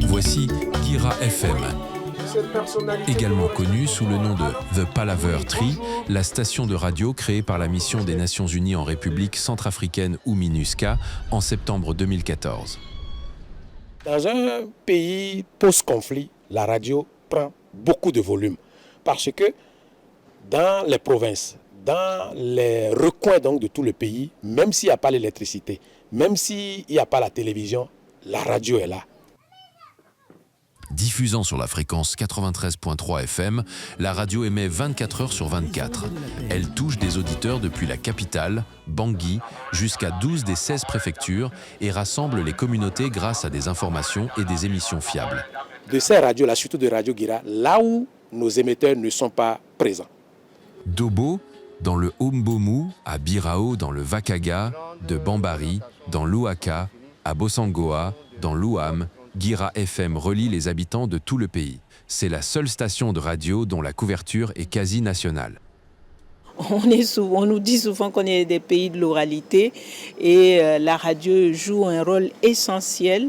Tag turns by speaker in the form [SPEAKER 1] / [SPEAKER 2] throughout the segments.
[SPEAKER 1] Voici Guira FM, également connue sous le nom de The Palaver Tree, la station de radio créée par la mission des Nations Unies en République centrafricaine ou MINUSCA en septembre 2014.
[SPEAKER 2] Dans un pays post-conflit, la radio prend beaucoup de volume parce que dans les provinces, dans les recoins donc de tout le pays, même s'il n'y a pas l'électricité, même s'il n'y a pas la télévision, la radio est là.
[SPEAKER 1] Diffusant sur la fréquence 93.3 FM, la radio émet 24 heures sur 24. Elle touche des auditeurs depuis la capitale, Bangui, jusqu'à 12 des 16 préfectures et rassemble les communautés grâce à des informations et des émissions fiables.
[SPEAKER 2] De ces radios-là, surtout de Radio Guira, là où nos émetteurs ne sont pas présents.
[SPEAKER 1] Dobo, dans le Ombomu, à Birao, dans le Vakaga, de Bambari, dans l'Ouaka, à Bossangoa, dans l'Ouam, Guira FM relie les habitants de tout le pays. C'est la seule station de radio dont la couverture est quasi nationale.
[SPEAKER 3] On nous dit souvent qu'on est des pays de l'oralité et la radio joue un rôle essentiel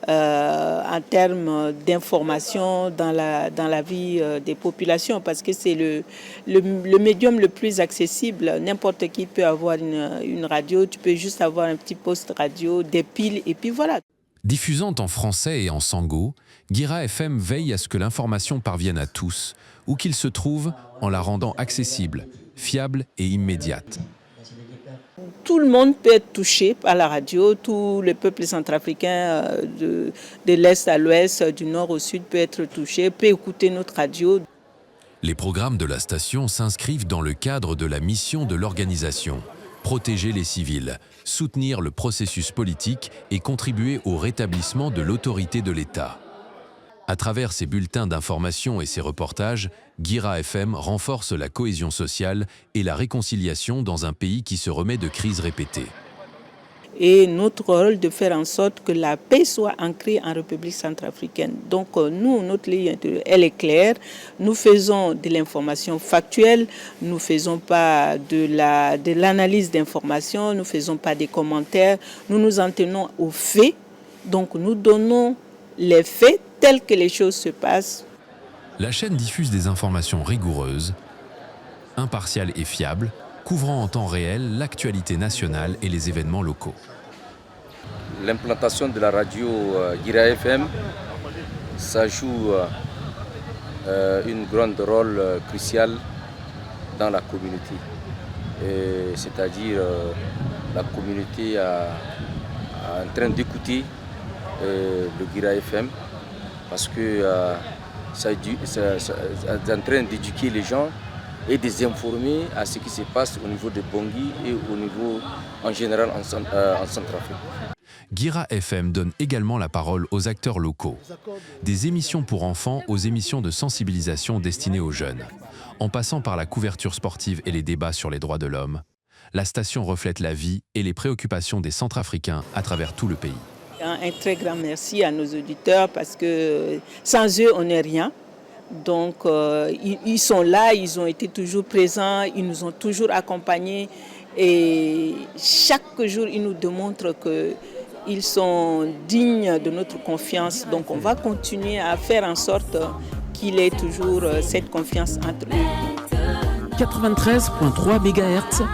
[SPEAKER 3] en termes d'information dans la vie des populations parce que c'est le médium le plus accessible. N'importe qui peut avoir une radio, tu peux juste avoir un petit poste radio, des piles et puis voilà.
[SPEAKER 1] Diffusant en français et en sango, Guira FM veille à ce que l'information parvienne à tous, où qu'ils se trouvent, en la rendant accessible, fiable et immédiate.
[SPEAKER 3] Tout le monde peut être touché par la radio, tout le peuple centrafricain de l'Est à l'Ouest, du Nord au Sud peut être touché, peut écouter notre radio.
[SPEAKER 1] Les programmes de la station s'inscrivent dans le cadre de la mission de l'organisation. Protéger les civils, soutenir le processus politique et contribuer au rétablissement de l'autorité de l'État. À travers ses bulletins d'information et ses reportages, Guira FM renforce la cohésion sociale et la réconciliation dans un pays qui se remet de crises répétées.
[SPEAKER 3] Et notre rôle de faire en sorte que la paix soit ancrée en République centrafricaine. Donc nous, notre ligne, elle est claire. Nous faisons de l'information factuelle, nous ne faisons pas de l'analyse d'informations, nous ne faisons pas des commentaires. Nous nous en tenons aux faits. Donc nous donnons les faits tels que les choses se passent.
[SPEAKER 1] La chaîne diffuse des informations rigoureuses, impartiales et fiables, couvrant en temps réel l'actualité nationale et les événements locaux.
[SPEAKER 4] L'implantation de la radio Guira FM, ça joue une grande rôle crucial dans la communauté. C'est-à-dire la communauté est en train d'écouter le Guira FM parce que ça est en train d'éduquer les gens et de les informer à ce qui se passe au niveau de Bangui et au niveau en général en Centrafrique.
[SPEAKER 1] Guira FM donne également la parole aux acteurs locaux. Des émissions pour enfants aux émissions de sensibilisation destinées aux jeunes. En passant par la couverture sportive et les débats sur les droits de l'homme, la station reflète la vie et les préoccupations des Centrafricains à travers tout le pays.
[SPEAKER 3] Un très grand merci à nos auditeurs parce que sans eux, on n'est rien. Donc, ils sont là, ils ont été toujours présents, ils nous ont toujours accompagnés et chaque jour, ils nous démontrent qu'ils sont dignes de notre confiance. Donc, on va continuer à faire en sorte qu'il ait toujours cette confiance entre eux.
[SPEAKER 5] 93.3 MHz